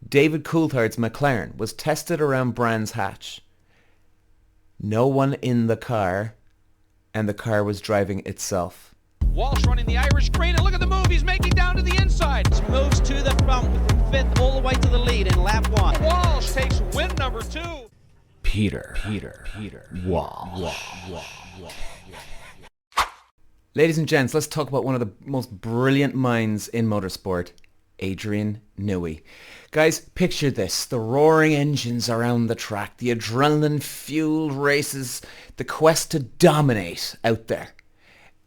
David Coulthard's McLaren was tested around Brands Hatch. No one in the car, and the car was driving itself. Walsh running the Irish green, and look at the move he's making down to the inside. Moves to the front from fifth all the way to the lead in lap one. Walsh takes win number 2. Peter Walsh. Ladies and gents, let's talk about one of the most brilliant minds in motorsport, Adrian Newey. Guys, picture this. The roaring engines around the track, the adrenaline-fueled races, the quest to dominate out there.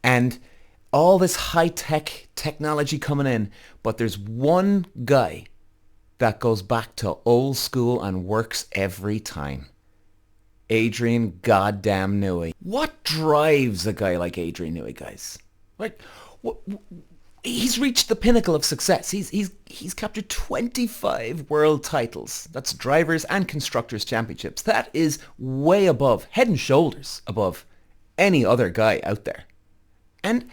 And all this high-tech technology coming in, but there's one guy that goes back to old school and works every time. Adrian goddamn Newey. What drives a guy like Adrian Newey, guys? Like, he's reached the pinnacle of success. He's captured 25 world titles. That's drivers and constructors championships. That is way above, head and shoulders above any other guy out there. And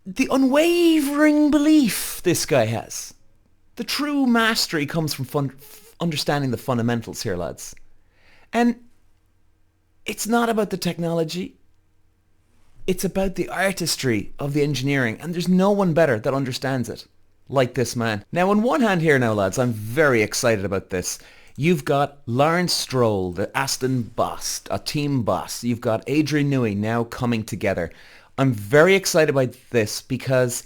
the unwavering belief this guy has. The true mastery comes from understanding the fundamentals here, lads. And it's not about the technology. It's about the artistry of the engineering. And there's no one better that understands it like this man. Now, on one hand here now, lads, I'm very excited about this. You've got Lawrence Stroll, the Aston boss, a team boss. You've got Adrian Newey now coming together. I'm very excited about this because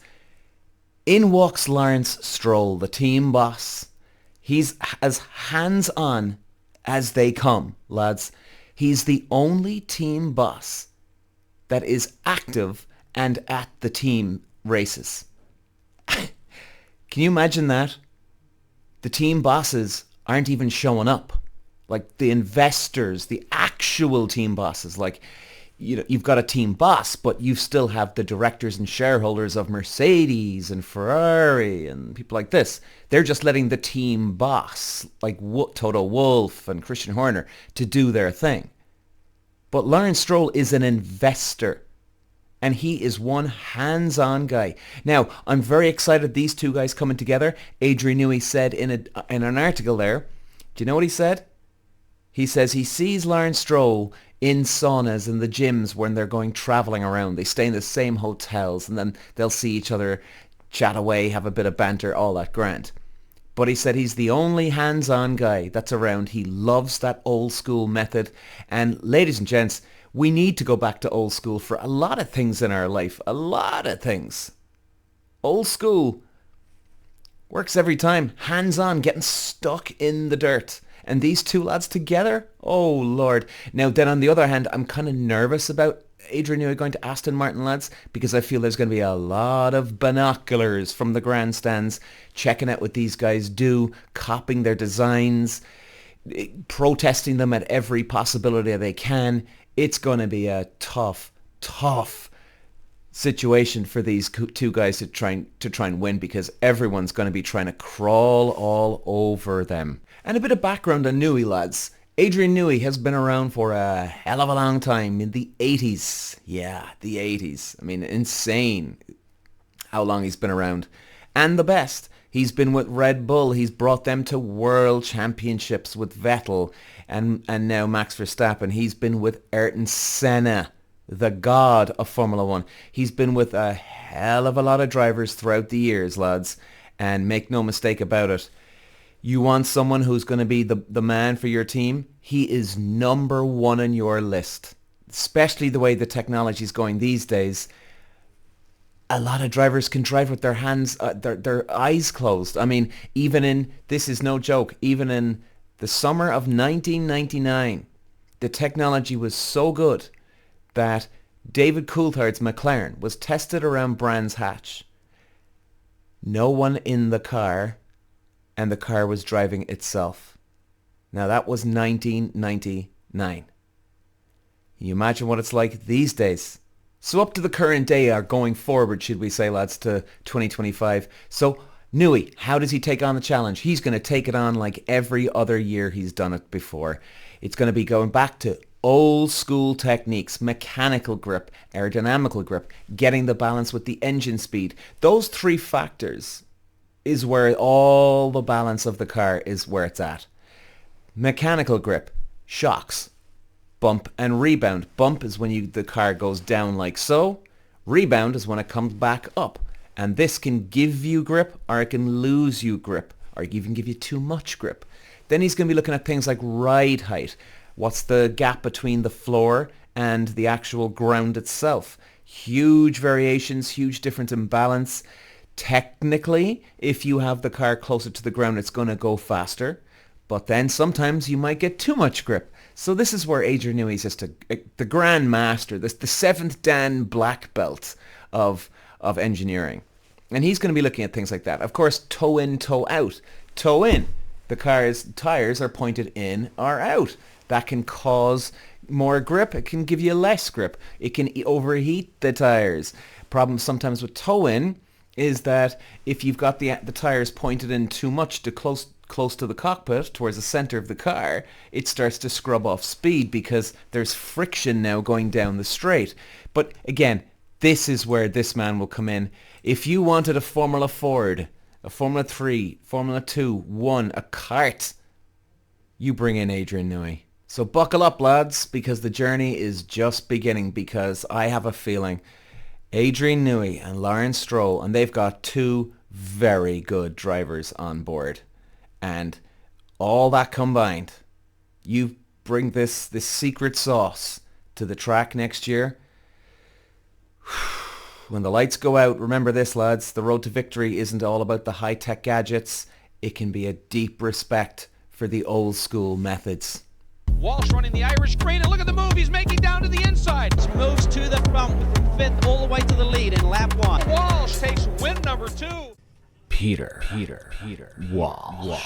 in walks Lawrence Stroll, the team boss. He's as hands-on as they come, lads. He's the only team boss that is active and at the team races. Can you imagine that? The team bosses aren't even showing up. Like the investors, the actual team bosses, like, you know, you've got a team boss, but you still have the directors and shareholders of Mercedes and Ferrari and people like this. They're just letting the team boss, like Toto Wolff and Christian Horner, to do their thing. But Lawrence Stroll is an investor, and he is one hands-on guy. Now, I'm very excited these two guys coming together. Adrian Newey said in an article there, do you know what he said? He says he sees Lawrence Stroll in saunas in the gyms when they're going traveling around. They stay in the same hotels and then they'll see each other, chat away, have a bit of banter, all that grand. But he said he's the only hands-on guy that's around. He loves that old school method. And ladies and gents, we need to go back to old school for a lot of things in our life. A lot of things. Old school works every time. Hands-on, getting stuck in the dirt. And these two lads together, oh Lord. Now then on the other hand, I'm kind of nervous about Adrian Newey going to Aston Martin, lads, because I feel there's going to be a lot of binoculars from the grandstands checking out what these guys do, copying their designs, protesting them at every possibility they can. It's going to be a tough situation for these two guys to try and win, because everyone's going to be trying to crawl all over them. And a bit of background on Newey, lads. Adrian Newey has been around for a hell of a long time, in the 80s. Yeah, the 80s. I mean, insane how long he's been around. And the best. He's been with Red Bull. He's brought them to world championships with Vettel and now Max Verstappen. He's been with Ayrton Senna, the god of Formula One. He's been with a hell of a lot of drivers throughout the years, lads. And make no mistake about it, you want someone who's going to be the man for your team, he is number one on your list. Especially the way the technology is going these days. A lot of drivers can drive with their hands, their eyes closed. I mean, this is no joke, even in the summer of 1999, the technology was so good that David Coulthard's McLaren was tested around Brands Hatch. No one in the car, and the car was driving itself. Now that was 1999. Can you imagine what it's like these days? So up to the current day, or going forward, should we say, lads, to 2025. So Newey, how does he take on the challenge? He's going to take it on like every other year he's done it before. It's going to be going back to old school techniques, mechanical grip, aerodynamical grip, getting the balance with the engine speed. Those three factors is where all the balance of the car is where it's at. Mechanical grip, shocks, bump and rebound. Bump is when the car goes down like so. Rebound is when it comes back up. And this can give you grip, or it can lose you grip, or even give you too much grip. Then he's going to be looking at things like ride height. What's the gap between the floor and the actual ground itself? Huge variations, huge difference in balance. Technically, if you have the car closer to the ground, it's going to go faster. But then sometimes you might get too much grip. So this is where Adrian Newey is just the grand master, the 7th Dan black belt of engineering. And he's going to be looking at things like that. Of course, toe in, toe out. Toe in, the car's tires are pointed in or out. That can cause more grip. It can give you less grip. It can overheat the tires. Problem sometimes with toe in is that if you've got the tires pointed in too much to close to the cockpit, towards the center of the car, it starts to scrub off speed because there's friction now going down the straight. But again, this is where this man will come in. If you wanted a Formula Ford, a Formula 3, Formula 2, 1, a kart, you bring in Adrian Newey. So buckle up, lads, because the journey is just beginning, because I have a feeling Adrian Newey and Lawrence Stroll, and they've got 2 very good drivers on board. And all that combined, you bring this secret sauce to the track next year. When the lights go out, remember this, lads, the road to victory isn't all about the high-tech gadgets. It can be a deep respect for the old school methods. Walsh running the Irish crane, and look at the move he's making down to the inside. Moves to the front from 5th all the way to the lead in lap 1. Walsh takes win number 2. Peter. Walsh.